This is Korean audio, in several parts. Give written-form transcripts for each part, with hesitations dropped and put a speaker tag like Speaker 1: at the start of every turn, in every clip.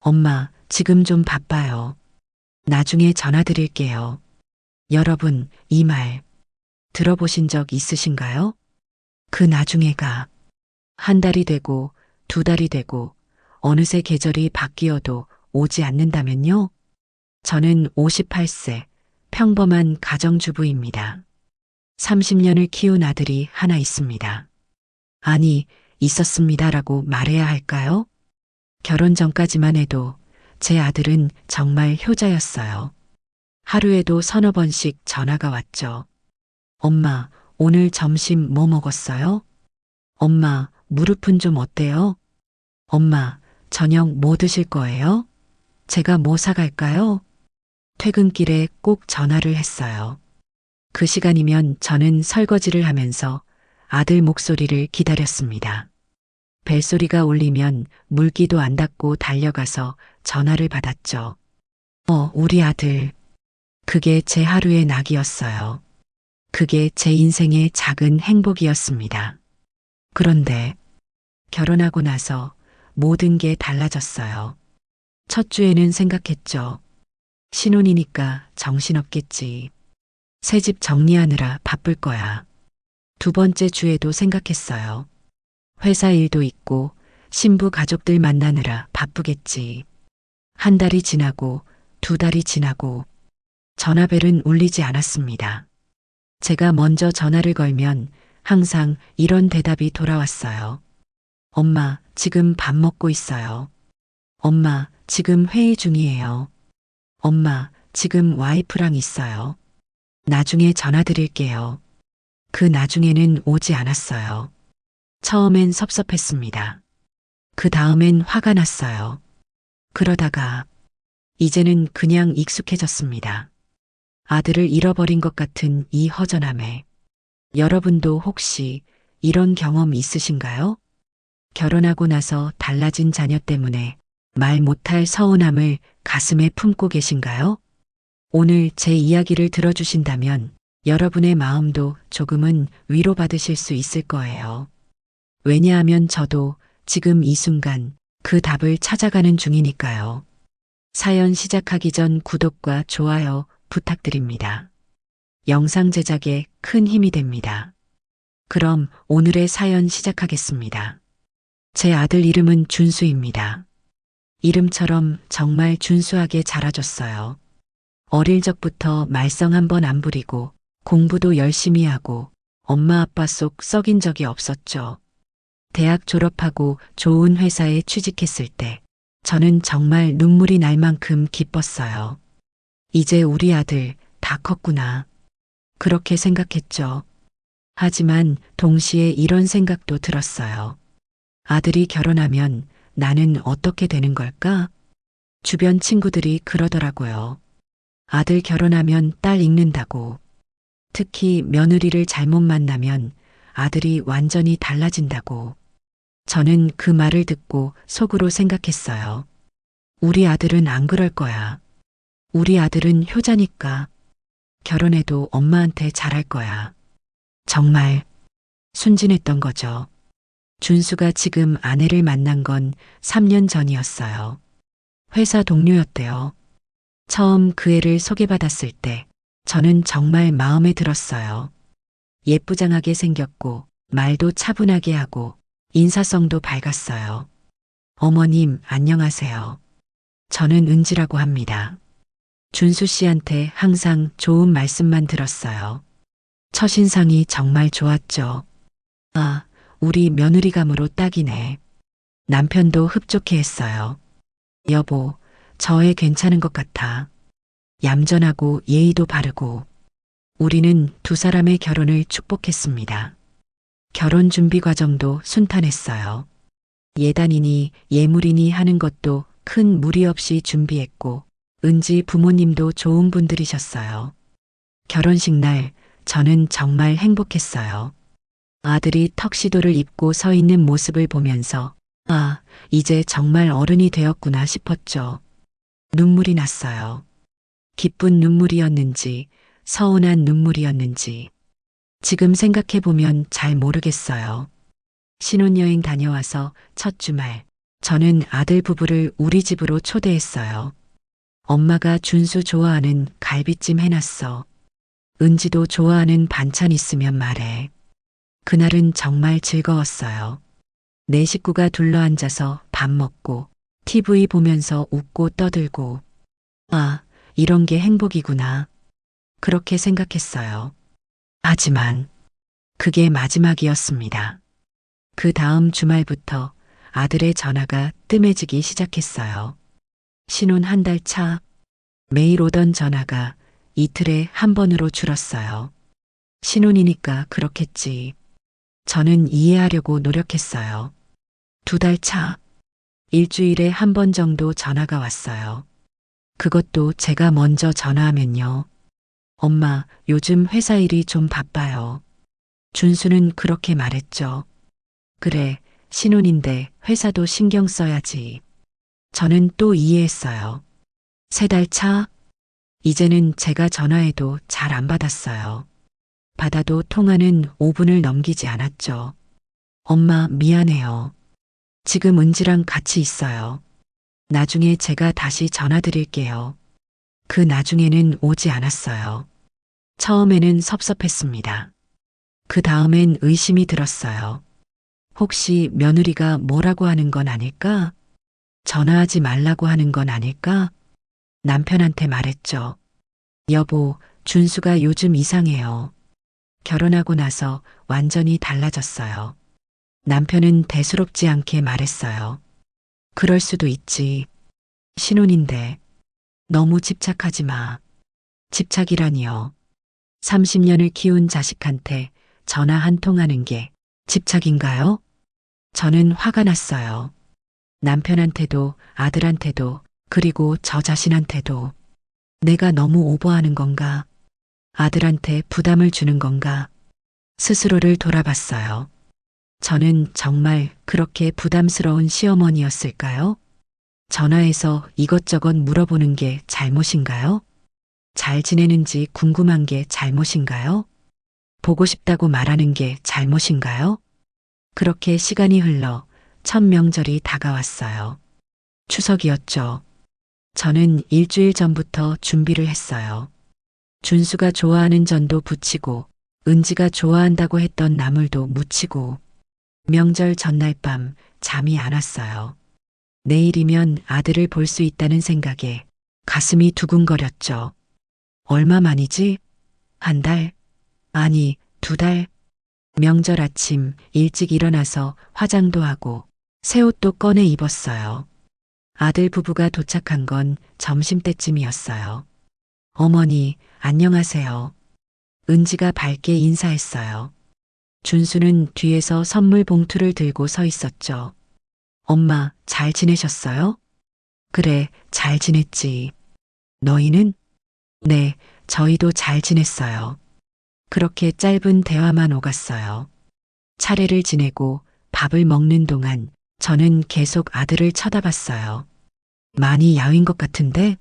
Speaker 1: 엄마, 지금 좀 바빠요. 나중에 전화 드릴게요. 여러분, 이 말 들어보신 적 있으신가요? 그 나중에가 한 달이 되고 두 달이 되고 어느새 계절이 바뀌어도 오지 않는다면요? 저는 58세 평범한 가정주부입니다. 30년을 키운 아들이 하나 있습니다. 아니, 있었습니다라고 말해야 할까요? 결혼 전까지만 해도 제 아들은 정말 효자였어요. 하루에도 서너 번씩 전화가 왔죠. 엄마, 오늘 점심 뭐 먹었어요? 엄마, 무릎은 좀 어때요? 엄마, 저녁 뭐 드실 거예요? 제가 뭐 사갈까요? 퇴근길에 꼭 전화를 했어요. 그 시간이면 저는 설거지를 하면서 아들 목소리를 기다렸습니다. 벨소리가 울리면 물기도 안 닦고 달려가서 전화를 받았죠. 우리 아들. 그게 제 하루의 낙이었어요. 그게 제 인생의 작은 행복이었습니다. 그런데 결혼하고 나서 모든 게 달라졌어요. 첫 주에는 생각했죠. 신혼이니까 정신없겠지. 새집 정리하느라 바쁠 거야. 두 번째 주에도 생각했어요. 회사 일도 있고 신부 가족들 만나느라 바쁘겠지. 한 달이 지나고 두 달이 지나고 전화벨은 울리지 않았습니다. 제가 먼저 전화를 걸면 항상 이런 대답이 돌아왔어요. 엄마, 지금 밥 먹고 있어요. 엄마, 지금 회의 중이에요. 엄마, 지금 와이프랑 있어요. 나중에 전화 드릴게요. 그 나중에는 오지 않았어요. 처음엔 섭섭했습니다. 그 다음엔 화가 났어요. 그러다가 이제는 그냥 익숙해졌습니다. 아들을 잃어버린 것 같은 이 허전함에. 여러분도 혹시 이런 경험 있으신가요? 결혼하고 나서 달라진 자녀 때문에 말 못할 서운함을 가슴에 품고 계신가요? 오늘 제 이야기를 들어주신다면 여러분의 마음도 조금은 위로받으실 수 있을 거예요. 왜냐하면 저도 지금 이 순간 그 답을 찾아가는 중이니까요. 사연 시작하기 전 구독과 좋아요 부탁드립니다. 영상 제작에 큰 힘이 됩니다. 그럼 오늘의 사연 시작하겠습니다. 제 아들 이름은 준수입니다. 이름처럼 정말 준수하게 자라줬어요. 어릴 적부터 말썽 한 번 안 부리고 공부도 열심히 하고 엄마 아빠 속 썩인 적이 없었죠. 대학 졸업하고 좋은 회사에 취직했을 때 저는 정말 눈물이 날 만큼 기뻤어요. 이제 우리 아들 다 컸구나. 그렇게 생각했죠. 하지만 동시에 이런 생각도 들었어요. 아들이 결혼하면 나는 어떻게 되는 걸까? 주변 친구들이 그러더라고요. 아들 결혼하면 딸 잃는다고. 특히 며느리를 잘못 만나면 아들이 완전히 달라진다고. 저는 그 말을 듣고 속으로 생각했어요. 우리 아들은 안 그럴 거야. 우리 아들은 효자니까. 결혼해도 엄마한테 잘할 거야. 정말 순진했던 거죠. 준수가 지금 아내를 만난 건 3년 전이었어요. 회사 동료였대요. 처음 그 애를 소개받았을 때 저는 정말 마음에 들었어요. 예쁘장하게 생겼고 말도 차분하게 하고 인사성도 밝았어요. 어머님, 안녕하세요. 저는 은지라고 합니다. 준수 씨한테 항상 좋은 말씀만 들었어요. 첫인상이 정말 좋았죠. 아, 우리 며느리감으로 딱이네. 남편도 흡족해 했어요. 여보, 저 애 괜찮은 것 같아. 얌전하고 예의도 바르고. 우리는 두 사람의 결혼을 축복했습니다. 결혼 준비 과정도 순탄했어요. 예단이니 예물이니 하는 것도 큰 무리 없이 준비했고, 은지 부모님도 좋은 분들이셨어요. 결혼식 날 저는 정말 행복했어요. 아들이 턱시도를 입고 서 있는 모습을 보면서 아, 이제 정말 어른이 되었구나 싶었죠. 눈물이 났어요. 기쁜 눈물이었는지 서운한 눈물이었는지 지금 생각해보면 잘 모르겠어요. 신혼여행 다녀와서 첫 주말 저는 아들 부부를 우리 집으로 초대했어요. 엄마가 준수 좋아하는 갈비찜 해놨어. 은지도 좋아하는 반찬 있으면 말해. 그날은 정말 즐거웠어요. 네 식구가 둘러앉아서 밥 먹고 TV 보면서 웃고 떠들고 아, 이런 게 행복이구나. 그렇게 생각했어요. 하지만 그게 마지막이었습니다. 그 다음 주말부터 아들의 전화가 뜸해지기 시작했어요. 신혼 한 달 차, 매일 오던 전화가 이틀에 한 번으로 줄었어요. 신혼이니까 그렇겠지. 저는 이해하려고 노력했어요. 두 달 차, 일주일에 한 번 정도 전화가 왔어요. 그것도 제가 먼저 전화하면요. 엄마, 요즘 회사 일이 좀 바빠요. 준수는 그렇게 말했죠. 그래, 신혼인데 회사도 신경 써야지. 저는 또 이해했어요. 세 달 차, 이제는 제가 전화해도 잘 안 받았어요. 받아도 통화는 5분을 넘기지 않았죠. 엄마, 미안해요. 지금 은지랑 같이 있어요. 나중에 제가 다시 전화 드릴게요. 그 나중에는 오지 않았어요. 처음에는 섭섭했습니다. 그 다음엔 의심이 들었어요. 혹시 며느리가 뭐라고 하는 건 아닐까? 전화하지 말라고 하는 건 아닐까? 남편한테 말했죠. 여보, 준수가 요즘 이상해요. 결혼하고 나서 완전히 달라졌어요. 남편은 대수롭지 않게 말했어요. 그럴 수도 있지. 신혼인데. 너무 집착하지 마. 집착이라니요. 30년을 키운 자식한테 전화 한 통 하는 게 집착인가요? 저는 화가 났어요. 남편한테도 아들한테도 그리고 저 자신한테도 내가 너무 오버하는 건가? 아들한테 부담을 주는 건가? 스스로를 돌아봤어요. 저는 정말 그렇게 부담스러운 시어머니였을까요? 전화해서 이것저것 물어보는 게 잘못인가요? 잘 지내는지 궁금한 게 잘못인가요? 보고 싶다고 말하는 게 잘못인가요? 그렇게 시간이 흘러 첫 명절이 다가왔어요. 추석이었죠. 저는 일주일 전부터 준비를 했어요. 준수가 좋아하는 전도 부치고 은지가 좋아한다고 했던 나물도 무치고 명절 전날 밤 잠이 안 왔어요. 내일이면 아들을 볼 수 있다는 생각에 가슴이 두근거렸죠. 얼마만이지? 한 달? 아니, 두 달? 명절 아침 일찍 일어나서 화장도 하고 새 옷도 꺼내 입었어요. 아들 부부가 도착한 건 점심때쯤이었어요. 어머니, 안녕하세요. 은지가 밝게 인사했어요. 준수는 뒤에서 선물 봉투를 들고 서 있었죠. 엄마, 잘 지내셨어요? 그래, 잘 지냈지. 너희는? 네, 저희도 잘 지냈어요. 그렇게 짧은 대화만 오갔어요. 차례를 지내고 밥을 먹는 동안 저는 계속 아들을 쳐다봤어요. 많이 야윈 것 같은데?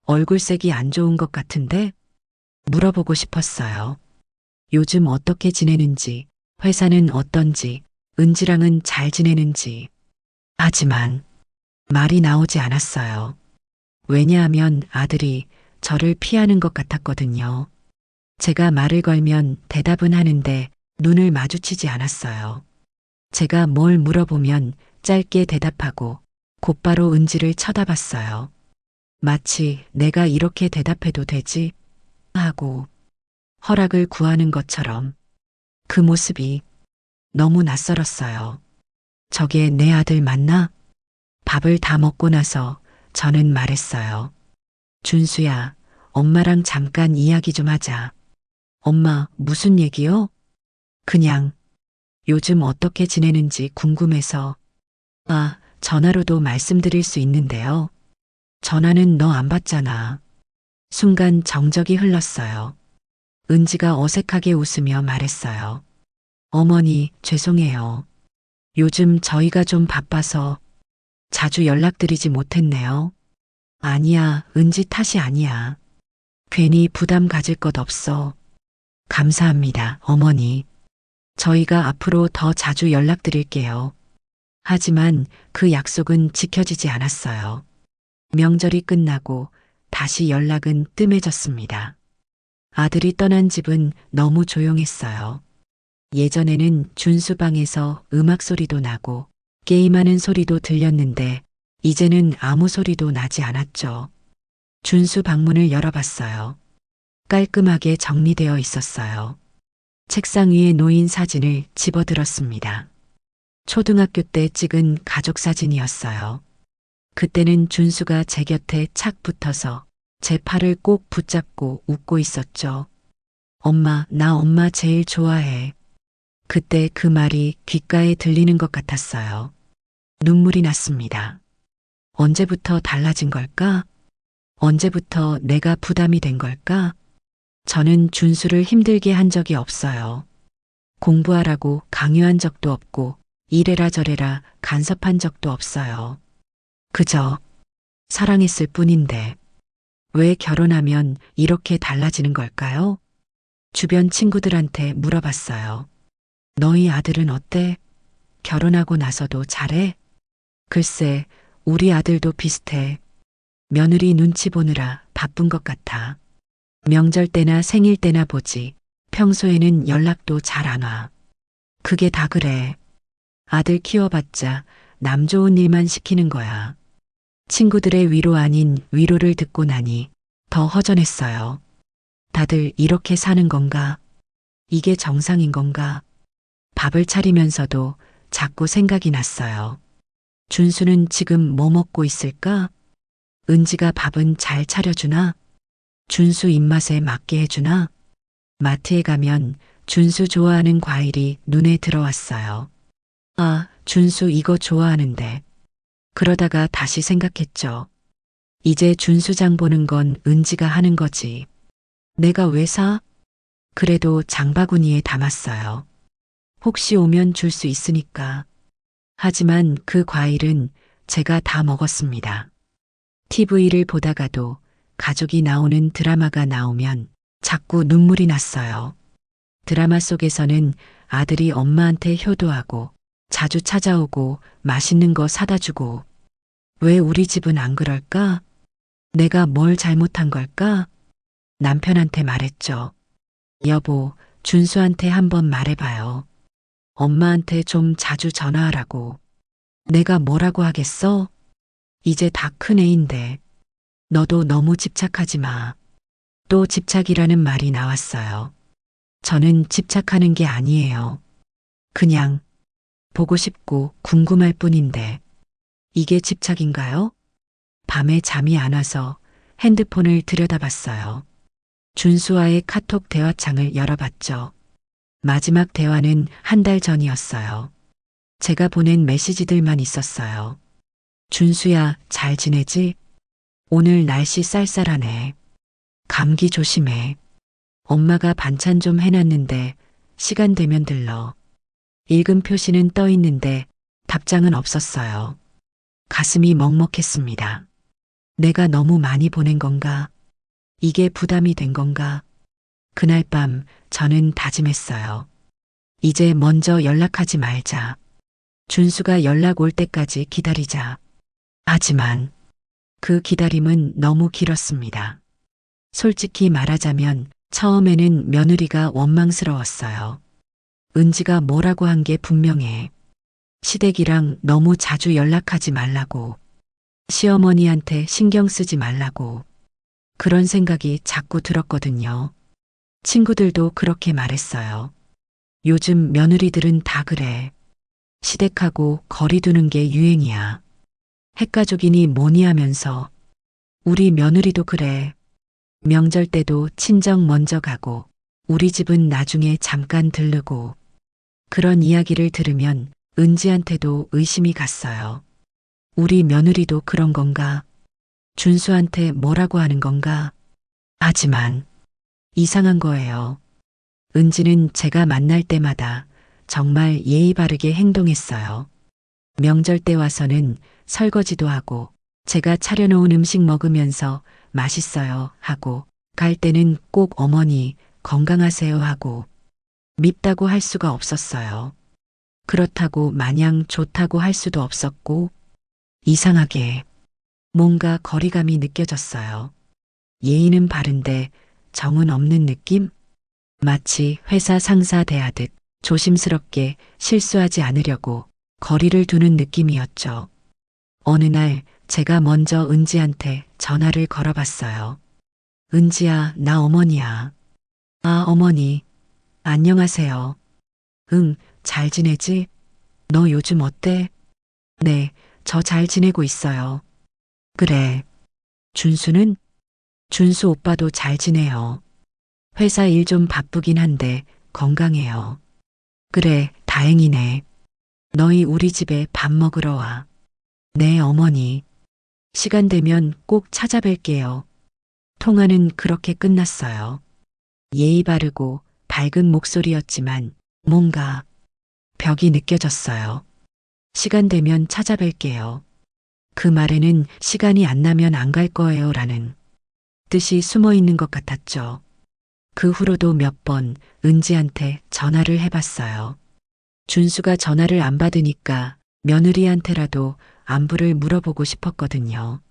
Speaker 1: 얼굴색이 안 좋은 것 같은데? 물어보고 싶었어요. 요즘 어떻게 지내는지, 회사는 어떤지, 은지랑은 잘 지내는지. 하지만 말이 나오지 않았어요. 왜냐하면 아들이 저를 피하는 것 같았거든요. 제가 말을 걸면 대답은 하는데 눈을 마주치지 않았어요. 제가 뭘 물어보면 짧게 대답하고 곧바로 은지를 쳐다봤어요. 마치 내가 이렇게 대답해도 되지? 하고 허락을 구하는 것처럼 그 모습이 너무 낯설었어요. 저게 내 아들 맞나? 밥을 다 먹고 나서 저는 말했어요. 준수야, 엄마랑 잠깐 이야기 좀 하자. 엄마, 무슨 얘기요? 그냥 요즘 어떻게 지내는지 궁금해서. 아, 전화로도 말씀드릴 수 있는데요. 전화는 너 안 받잖아. 순간 정적이 흘렀어요. 은지가 어색하게 웃으며 말했어요. 어머니, 죄송해요. 요즘 저희가 좀 바빠서 자주 연락드리지 못했네요. 아니야, 은지 탓이 아니야. 괜히 부담 가질 것 없어. 감사합니다, 어머니. 저희가 앞으로 더 자주 연락드릴게요. 하지만 그 약속은 지켜지지 않았어요. 명절이 끝나고 다시 연락은 뜸해졌습니다. 아들이 떠난 집은 너무 조용했어요. 예전에는 준수 방에서 음악 소리도 나고 게임하는 소리도 들렸는데 이제는 아무 소리도 나지 않았죠. 준수 방문을 열어봤어요. 깔끔하게 정리되어 있었어요. 책상 위에 놓인 사진을 집어들었습니다. 초등학교 때 찍은 가족 사진이었어요. 그때는 준수가 제 곁에 착 붙어서 제 팔을 꼭 붙잡고 웃고 있었죠. 엄마, 나 엄마 제일 좋아해. 그때 그 말이 귓가에 들리는 것 같았어요. 눈물이 났습니다. 언제부터 달라진 걸까? 언제부터 내가 부담이 된 걸까? 저는 준수를 힘들게 한 적이 없어요. 공부하라고 강요한 적도 없고 이래라 저래라 간섭한 적도 없어요. 그저 사랑했을 뿐인데 왜 결혼하면 이렇게 달라지는 걸까요? 주변 친구들한테 물어봤어요. 너희 아들은 어때? 결혼하고 나서도 잘해? 글쎄, 우리 아들도 비슷해. 며느리 눈치 보느라 바쁜 것 같아. 명절 때나 생일 때나 보지. 평소에는 연락도 잘 안 와. 그게 다 그래. 아들 키워봤자 남 좋은 일만 시키는 거야. 친구들의 위로 아닌 위로를 듣고 나니 더 허전했어요. 다들 이렇게 사는 건가? 이게 정상인 건가? 밥을 차리면서도 자꾸 생각이 났어요. 준수는 지금 뭐 먹고 있을까? 은지가 밥은 잘 차려주나? 준수 입맛에 맞게 해주나? 마트에 가면 준수 좋아하는 과일이 눈에 들어왔어요. 아, 준수 이거 좋아하는데. 그러다가 다시 생각했죠. 이제 준수 장 보는 건 은지가 하는 거지. 내가 왜 사? 그래도 장바구니에 담았어요. 혹시 오면 줄 수 있으니까. 하지만 그 과일은 제가 다 먹었습니다. TV를 보다가도 가족이 나오는 드라마가 나오면 자꾸 눈물이 났어요. 드라마 속에서는 아들이 엄마한테 효도하고 자주 찾아오고 맛있는 거 사다 주고 왜 우리 집은 안 그럴까? 내가 뭘 잘못한 걸까? 남편한테 말했죠. 여보, 준수한테 한번 말해봐요. 엄마한테 좀 자주 전화하라고. 내가 뭐라고 하겠어? 이제 다 큰 애인데. 너도 너무 집착하지 마. 또 집착이라는 말이 나왔어요. 저는 집착하는 게 아니에요. 그냥 보고 싶고 궁금할 뿐인데. 이게 집착인가요? 밤에 잠이 안 와서 핸드폰을 들여다봤어요. 준수와의 카톡 대화창을 열어봤죠. 마지막 대화는 한 달 전이었어요. 제가 보낸 메시지들만 있었어요. 준수야, 잘 지내지? 오늘 날씨 쌀쌀하네. 감기 조심해. 엄마가 반찬 좀 해놨는데 시간 되면 들러. 읽은 표시는 떠 있는데 답장은 없었어요. 가슴이 먹먹했습니다. 내가 너무 많이 보낸 건가? 이게 부담이 된 건가? 그날 밤 저는 다짐했어요. 이제 먼저 연락하지 말자. 준수가 연락 올 때까지 기다리자. 하지만 그 기다림은 너무 길었습니다. 솔직히 말하자면 처음에는 며느리가 원망스러웠어요. 은지가 뭐라고 한 게 분명해. 시댁이랑 너무 자주 연락하지 말라고. 시어머니한테 신경 쓰지 말라고. 그런 생각이 자꾸 들었거든요. 친구들도 그렇게 말했어요. 요즘 며느리들은 다 그래. 시댁하고 거리 두는 게 유행이야. 핵가족이니 뭐니 하면서 우리 며느리도 그래. 명절 때도 친정 먼저 가고 우리 집은 나중에 잠깐 들르고 그런 이야기를 들으면 은지한테도 의심이 갔어요. 우리 며느리도 그런 건가? 준수한테 뭐라고 하는 건가? 하지만 이상한 거예요. 은지는 제가 만날 때마다 정말 예의 바르게 행동했어요. 명절 때 와서는 설거지도 하고 제가 차려놓은 음식 먹으면서 맛있어요 하고 갈 때는 꼭 어머니 건강하세요 하고 밉다고 할 수가 없었어요. 그렇다고 마냥 좋다고 할 수도 없었고, 이상하게 뭔가 거리감이 느껴졌어요. 예의는 바른데 정은 없는 느낌? 마치 회사 상사 대하듯 조심스럽게 실수하지 않으려고 거리를 두는 느낌이었죠. 어느 날 제가 먼저 은지한테 전화를 걸어봤어요. 은지야, 나 어머니야. 아, 어머니. 안녕하세요. 응, 잘 지내지? 너 요즘 어때? 네, 저 잘 지내고 있어요. 그래. 준수는? 준수 오빠도 잘 지내요. 회사 일 좀 바쁘긴 한데 건강해요. 그래, 다행이네. 너희 우리 집에 밥 먹으러 와. 네, 어머니. 시간 되면 꼭 찾아뵐게요. 통화는 그렇게 끝났어요. 예의 바르고 밝은 목소리였지만 뭔가 벽이 느껴졌어요. 시간 되면 찾아뵐게요. 그 말에는 시간이 안 나면 안 갈 거예요 라는 뜻이 숨어 있는 것 같았죠. 그 후로도 몇 번 은지한테 전화를 해봤어요. 준수가 전화를 안 받으니까 며느리한테라도 안부를 물어보고 싶었거든요.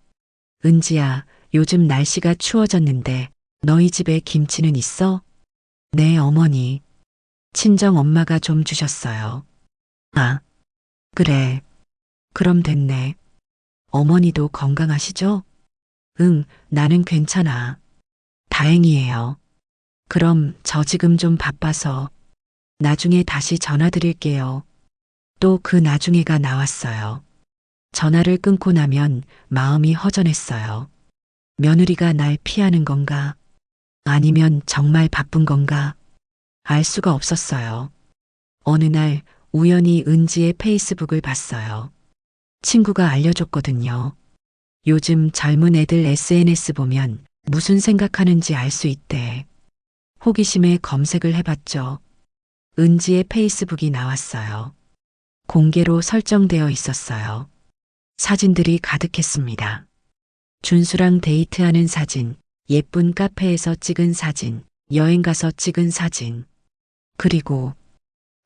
Speaker 1: 은지야, 요즘 날씨가 추워졌는데 너희 집에 김치는 있어? 네, 어머니. 친정 엄마가 좀 주셨어요. 아, 그래. 그럼 됐네. 어머니도 건강하시죠? 응, 나는 괜찮아. 다행이에요. 그럼 저 지금 좀 바빠서 나중에 다시 전화 드릴게요. 또 그 나중에가 나왔어요. 전화를 끊고 나면 마음이 허전했어요. 며느리가 날 피하는 건가? 아니면 정말 바쁜 건가? 알 수가 없었어요. 어느 날 우연히 은지의 페이스북을 봤어요. 친구가 알려줬거든요. 요즘 젊은 애들 SNS 보면 무슨 생각하는지 알 수 있대. 호기심에 검색을 해봤죠. 은지의 페이스북이 나왔어요. 공개로 설정되어 있었어요. 사진들이 가득했습니다. 준수랑 데이트하는 사진, 예쁜 카페에서 찍은 사진, 여행 가서 찍은 사진, 그리고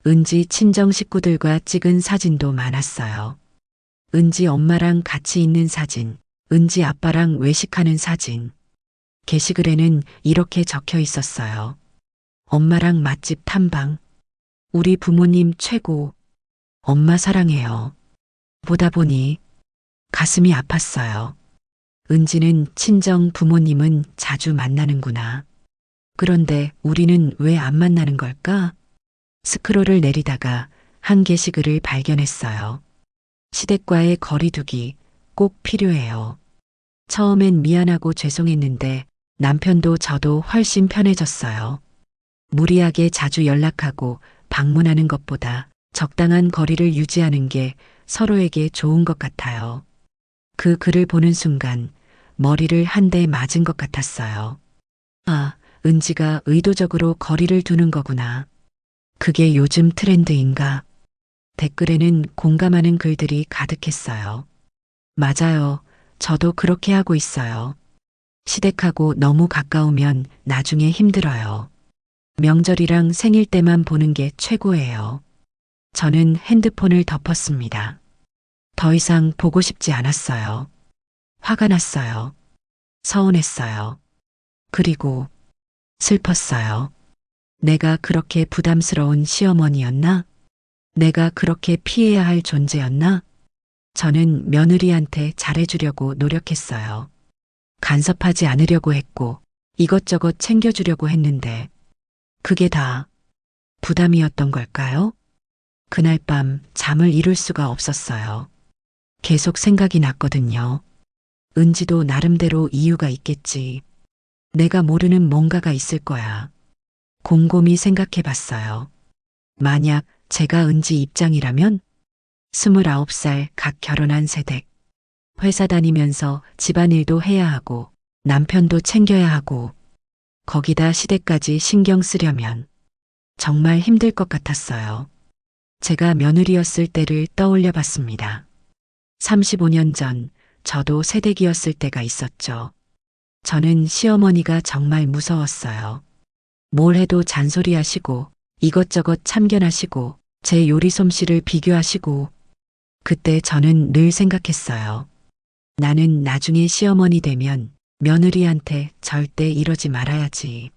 Speaker 1: 은지 친정 식구들과 찍은 사진도 많았어요. 은지 엄마랑 같이 있는 사진, 은지 아빠랑 외식하는 사진. 게시글에는 이렇게 적혀 있었어요. 엄마랑 맛집 탐방. 우리 부모님 최고. 엄마 사랑해요. 보다 보니 가슴이 아팠어요. 은지는 친정 부모님은 자주 만나는구나. 그런데 우리는 왜 안 만나는 걸까? 스크롤을 내리다가 한 게시글을 발견했어요. 시댁과의 거리두기 꼭 필요해요. 처음엔 미안하고 죄송했는데 남편도 저도 훨씬 편해졌어요. 무리하게 자주 연락하고 방문하는 것보다 적당한 거리를 유지하는 게 서로에게 좋은 것 같아요. 그 글을 보는 순간 머리를 한 대 맞은 것 같았어요. 아, 은지가 의도적으로 거리를 두는 거구나. 그게 요즘 트렌드인가? 댓글에는 공감하는 글들이 가득했어요. 맞아요. 저도 그렇게 하고 있어요. 시댁하고 너무 가까우면 나중에 힘들어요. 명절이랑 생일 때만 보는 게 최고예요. 저는 핸드폰을 덮었습니다. 더 이상 보고 싶지 않았어요. 화가 났어요. 서운했어요. 그리고 슬펐어요. 내가 그렇게 부담스러운 시어머니였나? 내가 그렇게 피해야 할 존재였나? 저는 며느리한테 잘해주려고 노력했어요. 간섭하지 않으려고 했고 이것저것 챙겨주려고 했는데 그게 다 부담이었던 걸까요? 그날 밤 잠을 이룰 수가 없었어요. 계속 생각이 났거든요. 은지도 나름대로 이유가 있겠지. 내가 모르는 뭔가가 있을 거야. 곰곰이 생각해 봤어요. 만약 제가 은지 입장이라면 29살 갓 결혼한 새댁. 회사 다니면서 집안일도 해야 하고 남편도 챙겨야 하고 거기다 시댁까지 신경 쓰려면 정말 힘들 것 같았어요. 제가 며느리였을 때를 떠올려 봤습니다. 35년 전 저도 새댁이었을 때가 있었죠. 저는 시어머니가 정말 무서웠어요. 뭘 해도 잔소리하시고 이것저것 참견하시고 제 요리 솜씨를 비교하시고 그때 저는 늘 생각했어요. 나는 나중에 시어머니 되면 며느리한테 절대 이러지 말아야지.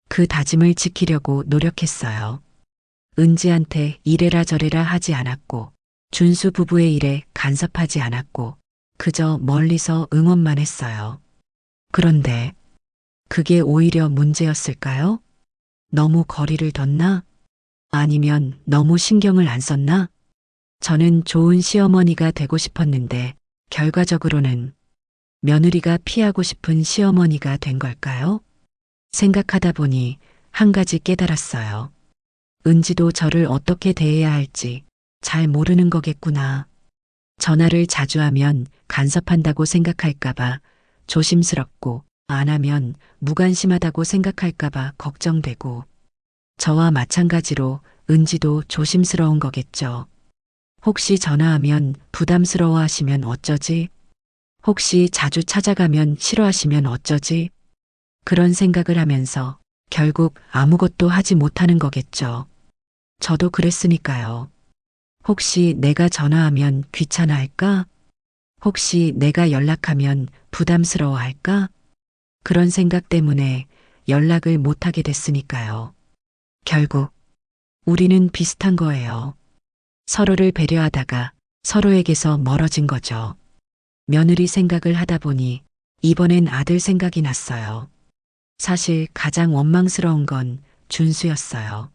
Speaker 1: 그 다짐을 지키려고 노력했어요. 은지한테 이래라 저래라 하지 않았고 준수 부부의 일에 간섭하지 않았고 그저 멀리서 응원만 했어요. 그런데 그게 오히려 문제였을까요? 너무 거리를 뒀나? 아니면 너무 신경을 안 썼나? 저는 좋은 시어머니가 되고 싶었는데 결과적으로는 며느리가 피하고 싶은 시어머니가 된 걸까요? 생각하다 보니 한 가지 깨달았어요. 은지도 저를 어떻게 대해야 할지 잘 모르는 거겠구나. 전화를 자주 하면 간섭한다고 생각할까봐 조심스럽고 안 하면 무관심하다고 생각할까봐 걱정되고 저와 마찬가지로 은지도 조심스러운 거겠죠. 혹시 전화하면 부담스러워 하시면 어쩌지? 혹시 자주 찾아가면 싫어하시면 어쩌지? 그런 생각을 하면서 결국 아무것도 하지 못하는 거겠죠. 저도 그랬으니까요. 혹시 내가 전화하면 귀찮아할까? 혹시 내가 연락하면 부담스러워할까? 그런 생각 때문에 연락을 못하게 됐으니까요. 결국 우리는 비슷한 거예요. 서로를 배려하다가 서로에게서 멀어진 거죠. 며느리 생각을 하다 보니 이번엔 아들 생각이 났어요. 사실 가장 원망스러운 건 준수였어요.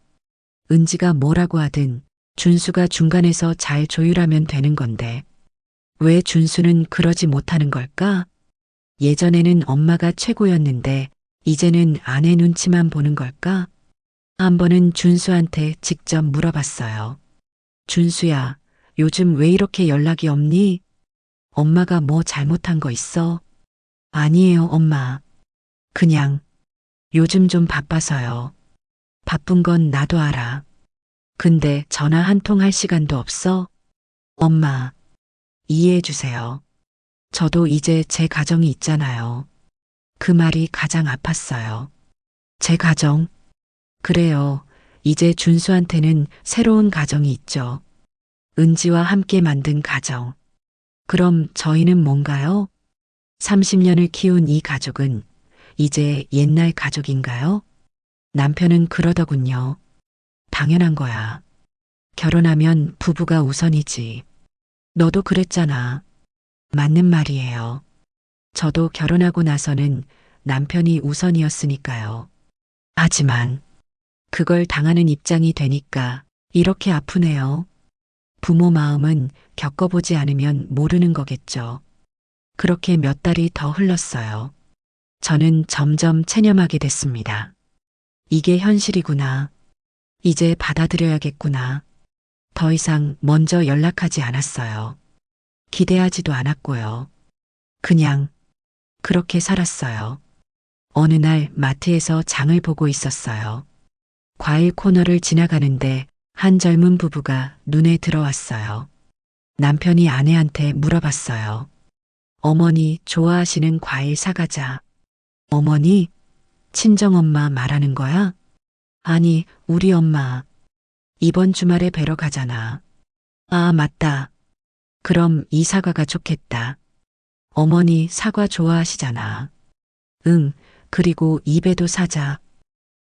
Speaker 1: 은지가 뭐라고 하든 준수가 중간에서 잘 조율하면 되는 건데 왜 준수는 그러지 못하는 걸까? 예전에는 엄마가 최고였는데 이제는 아내 눈치만 보는 걸까? 한 번은 준수한테 직접 물어봤어요. 준수야, 요즘 왜 이렇게 연락이 없니? 엄마가 뭐 잘못한 거 있어? 아니에요, 엄마. 그냥 요즘 좀 바빠서요. 바쁜 건 나도 알아. 근데 전화 한 통 할 시간도 없어? 엄마, 이해해 주세요. 저도 이제 제 가정이 있잖아요. 그 말이 가장 아팠어요. 제 가정? 그래요. 이제 준수한테는 새로운 가정이 있죠. 은지와 함께 만든 가정. 그럼 저희는 뭔가요? 30년을 키운 이 가족은 이제 옛날 가족인가요? 남편은 그러더군요. 당연한 거야. 결혼하면 부부가 우선이지. 너도 그랬잖아. 맞는 말이에요. 저도 결혼하고 나서는 남편이 우선이었으니까요. 하지만 그걸 당하는 입장이 되니까 이렇게 아프네요. 부모 마음은 겪어보지 않으면 모르는 거겠죠. 그렇게 몇 달이 더 흘렀어요. 저는 점점 체념하게 됐습니다. 이게 현실이구나. 이제 받아들여야겠구나. 더 이상 먼저 연락하지 않았어요. 기대하지도 않았고요. 그냥 그렇게 살았어요. 어느 날 마트에서 장을 보고 있었어요. 과일 코너를 지나가는데 한 젊은 부부가 눈에 들어왔어요. 남편이 아내한테 물어봤어요. 어머니 좋아하시는 과일 사가자. 어머니? 친정엄마 말하는 거야? 아니, 우리 엄마. 이번 주말에 뵈러 가잖아. 아, 맞다. 그럼 이 사과가 좋겠다. 어머니 사과 좋아하시잖아. 응, 그리고 입에도 사자.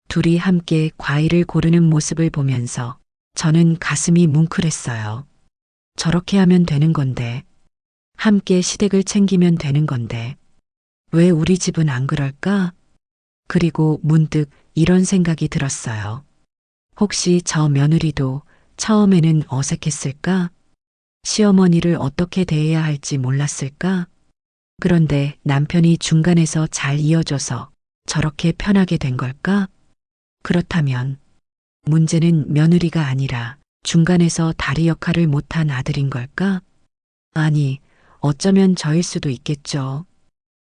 Speaker 1: 둘이 함께 과일을 고르는 모습을 보면서 저는 가슴이 뭉클했어요. 저렇게 하면 되는 건데, 함께 시댁을 챙기면 되는 건데, 왜 우리 집은 안 그럴까? 그리고 문득 이런 생각이 들었어요. 혹시 저 며느리도 처음에는 어색했을까? 시어머니를 어떻게 대해야 할지 몰랐을까? 그런데 남편이 중간에서 잘 이어줘서 저렇게 편하게 된 걸까? 그렇다면 문제는 며느리가 아니라 중간에서 다리 역할을 못한 아들인 걸까? 아니, 어쩌면 저일 수도 있겠죠.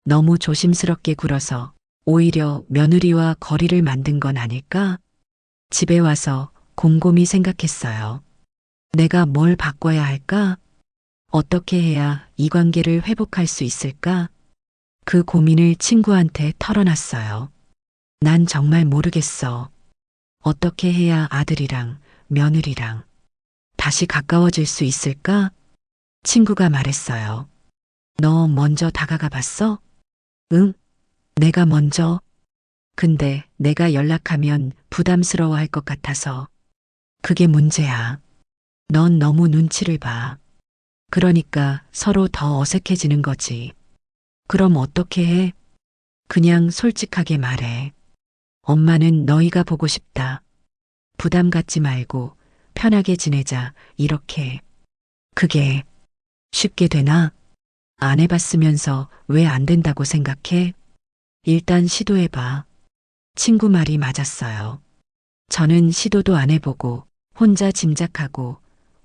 Speaker 1: 너무 조심스럽게 굴어서 오히려 며느리와 거리를 만든 건 아닐까? 집에 와서 곰곰이 생각했어요. 내가 뭘 바꿔야 할까? 어떻게 해야 이 관계를 회복할 수 있을까? 그 고민을 친구한테 털어놨어요. 난 정말 모르겠어. 어떻게 해야 아들이랑 며느리랑 다시 가까워질 수 있을까? 친구가 말했어요. 너 먼저 다가가 봤어? 응, 내가 먼저. 근데 내가 연락하면 부담스러워할 것 같아서. 그게 문제야. 넌 너무 눈치를 봐. 그러니까 서로 더 어색해지는 거지. 그럼 어떻게 해? 그냥 솔직하게 말해. 엄마는 너희가 보고 싶다. 부담 갖지 말고 편하게 지내자. 이렇게. 그게 쉽게 되나? 안 해봤으면서 왜 안 된다고 생각해? 일단 시도해봐. 친구 말이 맞았어요. 저는 시도도 안 해보고 혼자 짐작하고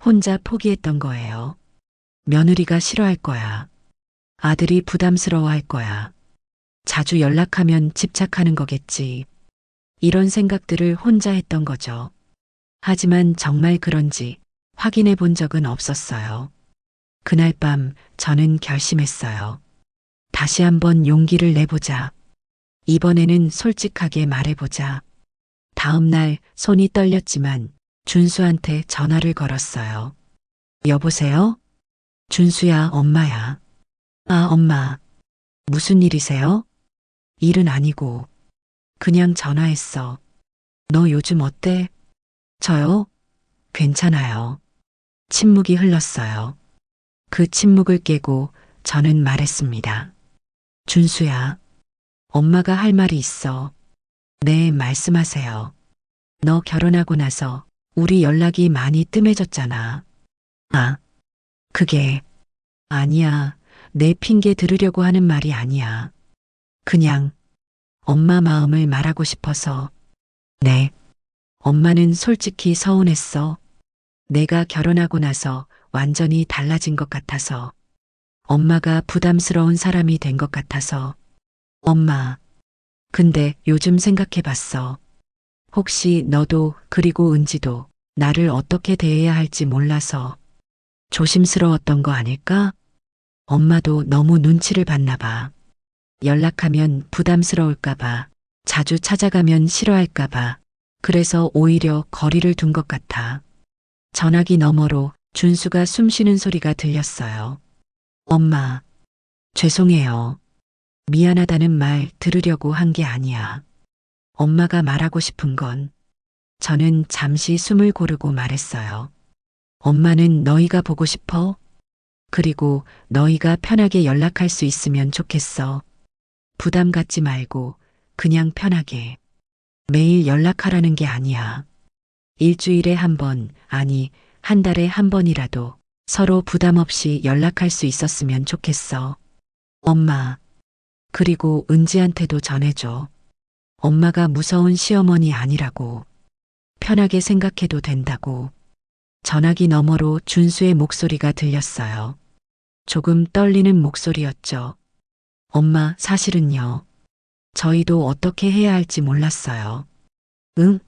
Speaker 1: 혼자 포기했던 거예요. 며느리가 싫어할 거야. 아들이 부담스러워할 거야. 자주 연락하면 집착하는 거겠지. 이런 생각들을 혼자 했던 거죠. 하지만 정말 그런지 확인해 본 적은 없었어요. 그날 밤 저는 결심했어요. 다시 한번 용기를 내보자. 이번에는 솔직하게 말해보자. 다음 날 손이 떨렸지만 준수한테 전화를 걸었어요. 여보세요? 준수야, 엄마야. 아, 엄마. 무슨 일이세요? 일은 아니고 그냥 전화했어. 너 요즘 어때? 저요? 괜찮아요. 침묵이 흘렀어요. 그 침묵을 깨고 저는 말했습니다. 준수야, 엄마가 할 말이 있어. 네, 말씀하세요. 너 결혼하고 나서 우리 연락이 많이 뜸해졌잖아. 아, 그게 아니야. 내 핑계 들으려고 하는 말이 아니야. 그냥 엄마 마음을 말하고 싶어서. 네. 엄마는 솔직히 서운했어. 내가 결혼하고 나서 완전히 달라진 것 같아서. 엄마가 부담스러운 사람이 된 것 같아서. 엄마. 근데 요즘 생각해 봤어. 혹시 너도 그리고 은지도 나를 어떻게 대해야 할지 몰라서 조심스러웠던 거 아닐까? 엄마도 너무 눈치를 봤나 봐. 연락하면 부담스러울까 봐, 자주 찾아가면 싫어할까 봐, 그래서 오히려 거리를 둔 것 같아. 전화기 너머로 준수가 숨 쉬는 소리가 들렸어요. 엄마, 죄송해요. 미안하다는 말 들으려고 한 게 아니야. 엄마가 말하고 싶은 건 저는 잠시 숨을 고르고 말했어요. 엄마는 너희가 보고 싶어? 그리고 너희가 편하게 연락할 수 있으면 좋겠어. 부담 갖지 말고 그냥 편하게. 매일 연락하라는 게 아니야. 일주일에 한 번, 아니, 한 달에 한 번이라도 서로 부담 없이 연락할 수 있었으면 좋겠어. 엄마, 그리고 은지한테도 전해줘. 엄마가 무서운 시어머니 아니라고. 편하게 생각해도 된다고. 전화기 너머로 준수의 목소리가 들렸어요. 조금 떨리는 목소리였죠. 엄마, 사실은요. 저희도 어떻게 해야 할지 몰랐어요. 응?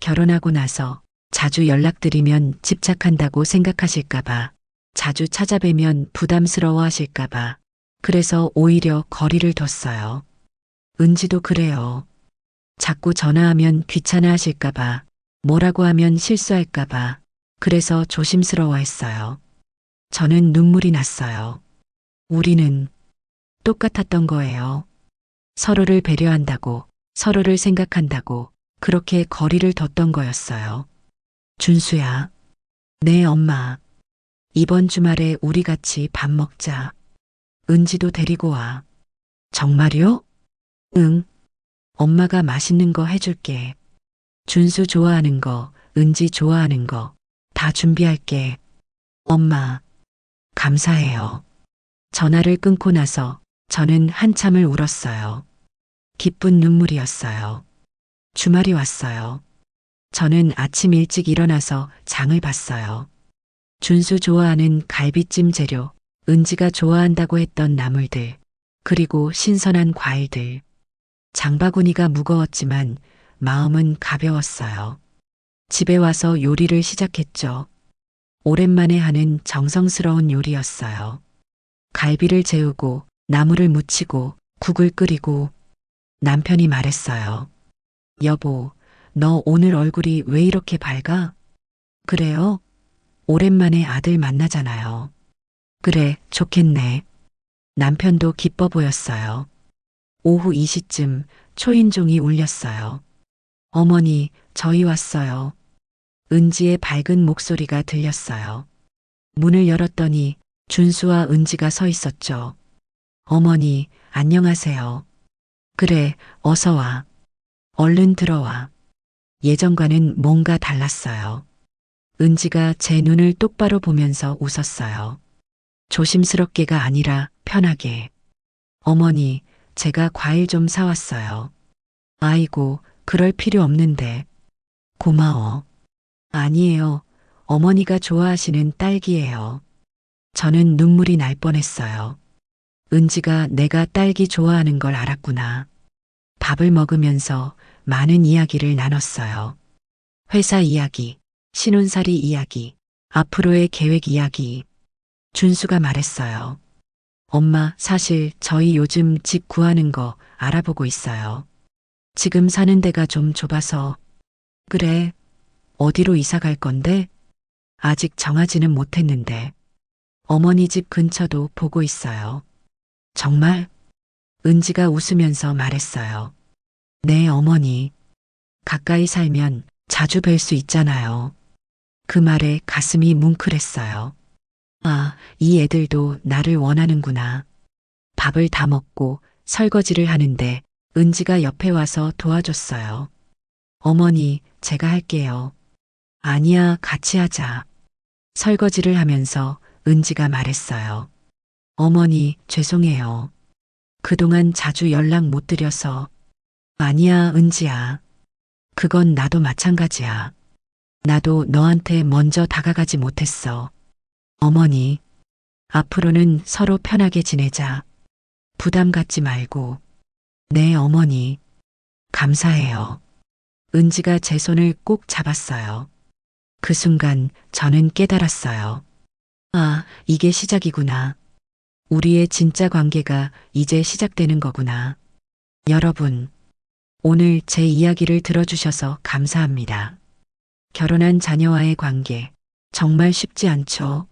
Speaker 1: 결혼하고 나서 자주 연락드리면 집착한다고 생각하실까봐, 자주 찾아뵈면 부담스러워 하실까봐, 그래서 오히려 거리를 뒀어요. 은지도 그래요. 자꾸 전화하면 귀찮아 하실까봐, 뭐라고 하면 실수할까봐, 그래서 조심스러워 했어요. 저는 눈물이 났어요. 우리는 똑같았던 거예요. 서로를 배려한다고, 서로를 생각한다고, 그렇게 거리를 뒀던 거였어요. 준수야. 네, 엄마. 이번 주말에 우리 같이 밥 먹자. 은지도 데리고 와. 정말요? 응. 엄마가 맛있는 거 해줄게. 준수 좋아하는 거, 은지 좋아하는 거, 다 준비할게. 엄마, 감사해요. 전화를 끊고 나서 저는 한참을 울었어요. 기쁜 눈물이었어요. 주말이 왔어요. 저는 아침 일찍 일어나서 장을 봤어요. 준수 좋아하는 갈비찜 재료, 은지가 좋아한다고 했던 나물들, 그리고 신선한 과일들. 장바구니가 무거웠지만 마음은 가벼웠어요. 집에 와서 요리를 시작했죠. 오랜만에 하는 정성스러운 요리였어요. 갈비를 재우고 나물을 무치고 국을 끓이고 남편이 말했어요. 여보, 너 오늘 얼굴이 왜 이렇게 밝아? 그래요? 오랜만에 아들 만나잖아요. 그래, 좋겠네. 남편도 기뻐 보였어요. 오후 2시쯤 초인종이 울렸어요. 어머니, 저희 왔어요. 은지의 밝은 목소리가 들렸어요. 문을 열었더니 준수와 은지가 서 있었죠. 어머니, 안녕하세요. 그래, 어서 와. 얼른 들어와. 예전과는 뭔가 달랐어요. 은지가 제 눈을 똑바로 보면서 웃었어요. 조심스럽게가 아니라 편하게. 어머니, 제가 과일 좀 사왔어요. 아이고, 그럴 필요 없는데. 고마워. 아니에요. 어머니가 좋아하시는 딸기예요. 저는 눈물이 날 뻔했어요. 은지가 내가 딸기 좋아하는 걸 알았구나. 밥을 먹으면서 많은 이야기를 나눴어요. 회사 이야기, 신혼살이 이야기, 앞으로의 계획 이야기. 준수가 말했어요. 엄마, 사실 저희 요즘 집 구하는 거 알아보고 있어요. 지금 사는 데가 좀 좁아서. 그래, 어디로 이사 갈 건데? 아직 정하지는 못했는데. 어머니 집 근처도 보고 있어요. 정말? 은지가 웃으면서 말했어요. 네, 어머니. 가까이 살면 자주 뵐 수 있잖아요. 그 말에 가슴이 뭉클했어요. 아, 이 애들도 나를 원하는구나. 밥을 다 먹고 설거지를 하는데 은지가 옆에 와서 도와줬어요. 어머니, 제가 할게요. 아니야, 같이 하자. 설거지를 하면서 은지가 말했어요. 어머니, 죄송해요. 그동안 자주 연락 못 드려서. 아니야, 은지야. 그건 나도 마찬가지야. 나도 너한테 먼저 다가가지 못했어. 어머니, 앞으로는 서로 편하게 지내자. 부담 갖지 말고. 네, 어머니. 감사해요. 은지가 제 손을 꼭 잡았어요. 그 순간 저는 깨달았어요. 아, 이게 시작이구나. 우리의 진짜 관계가 이제 시작되는 거구나. 여러분, 오늘 제 이야기를 들어주셔서 감사합니다. 결혼한 자녀와의 관계, 정말 쉽지 않죠?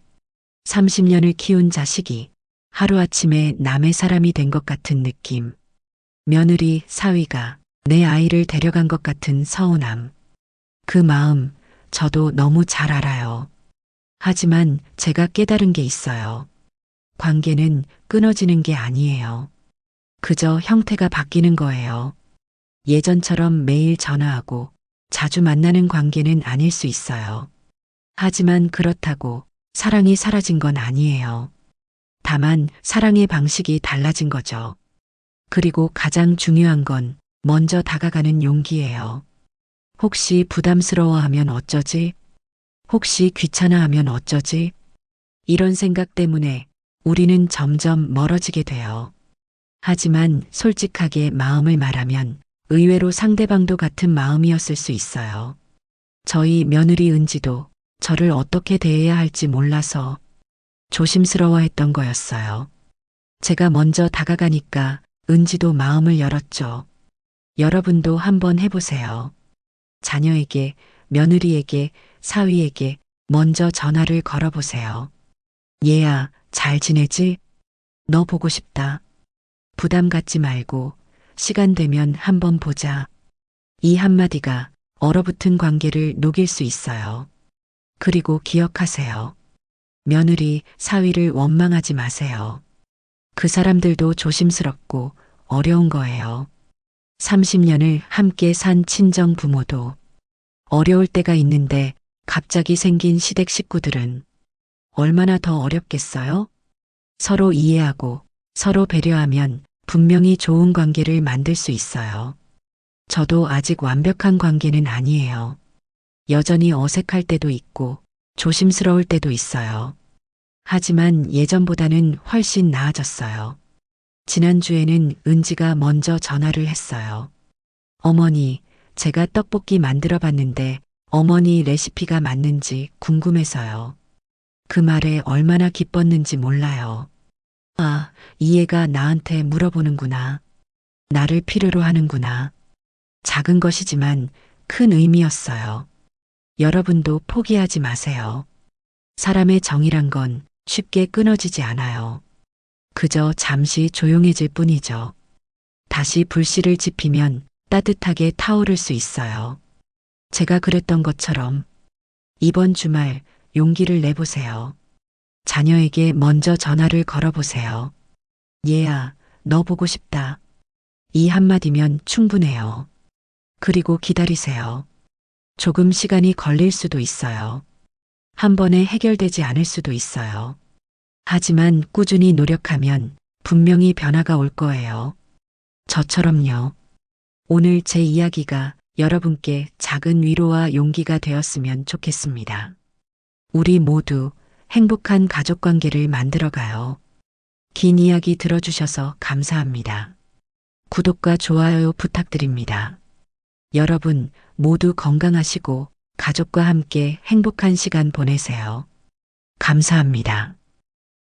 Speaker 1: 30년을 키운 자식이 하루아침에 남의 사람이 된 것 같은 느낌. 며느리, 사위가 내 아이를 데려간 것 같은 서운함. 그 마음, 저도 너무 잘 알아요. 하지만 제가 깨달은 게 있어요. 관계는 끊어지는 게 아니에요. 그저 형태가 바뀌는 거예요. 예전처럼 매일 전화하고 자주 만나는 관계는 아닐 수 있어요. 하지만 그렇다고 사랑이 사라진 건 아니에요. 다만 사랑의 방식이 달라진 거죠. 그리고 가장 중요한 건 먼저 다가가는 용기예요. 혹시 부담스러워하면 어쩌지? 혹시 귀찮아하면 어쩌지? 이런 생각 때문에 우리는 점점 멀어지게 돼요. 하지만 솔직하게 마음을 말하면 의외로 상대방도 같은 마음이었을 수 있어요. 저희 며느리 은지도 저를 어떻게 대해야 할지 몰라서 조심스러워했던 거였어요. 제가 먼저 다가가니까 은지도 마음을 열었죠. 여러분도 한번 해보세요. 자녀에게, 며느리에게, 사위에게 먼저 전화를 걸어보세요. 얘야, 잘 지내지? 너 보고 싶다. 부담 갖지 말고 시간 되면 한번 보자. 이 한마디가 얼어붙은 관계를 녹일 수 있어요. 그리고 기억하세요. 며느리, 사위를 원망하지 마세요. 그 사람들도 조심스럽고 어려운 거예요. 30년을 함께 산 친정 부모도 어려울 때가 있는데 갑자기 생긴 시댁 식구들은 얼마나 더 어렵겠어요? 서로 이해하고 서로 배려하면 분명히 좋은 관계를 만들 수 있어요. 저도 아직 완벽한 관계는 아니에요. 여전히 어색할 때도 있고 조심스러울 때도 있어요. 하지만 예전보다는 훨씬 나아졌어요. 지난주에는 은지가 먼저 전화를 했어요. 어머니, 제가 떡볶이 만들어 봤는데 어머니 레시피가 맞는지 궁금해서요. 그 말에 얼마나 기뻤는지 몰라요. 아, 이 애가 나한테 물어보는구나. 나를 필요로 하는구나. 작은 것이지만 큰 의미였어요. 여러분도 포기하지 마세요. 사람의 정이란 건 쉽게 끊어지지 않아요. 그저 잠시 조용해질 뿐이죠. 다시 불씨를 지피면 따뜻하게 타오를 수 있어요. 제가 그랬던 것처럼 이번 주말 용기를 내보세요. 자녀에게 먼저 전화를 걸어보세요. 얘야, 너 보고 싶다. 이 한마디면 충분해요. 그리고 기다리세요. 조금 시간이 걸릴 수도 있어요. 한 번에 해결되지 않을 수도 있어요. 하지만 꾸준히 노력하면 분명히 변화가 올 거예요. 저처럼요. 오늘 제 이야기가 여러분께 작은 위로와 용기가 되었으면 좋겠습니다. 우리 모두 행복한 가족 관계를 만들어가요. 긴 이야기 들어주셔서 감사합니다. 구독과 좋아요 부탁드립니다. 여러분 모두 건강하시고 가족과 함께 행복한 시간 보내세요. 감사합니다.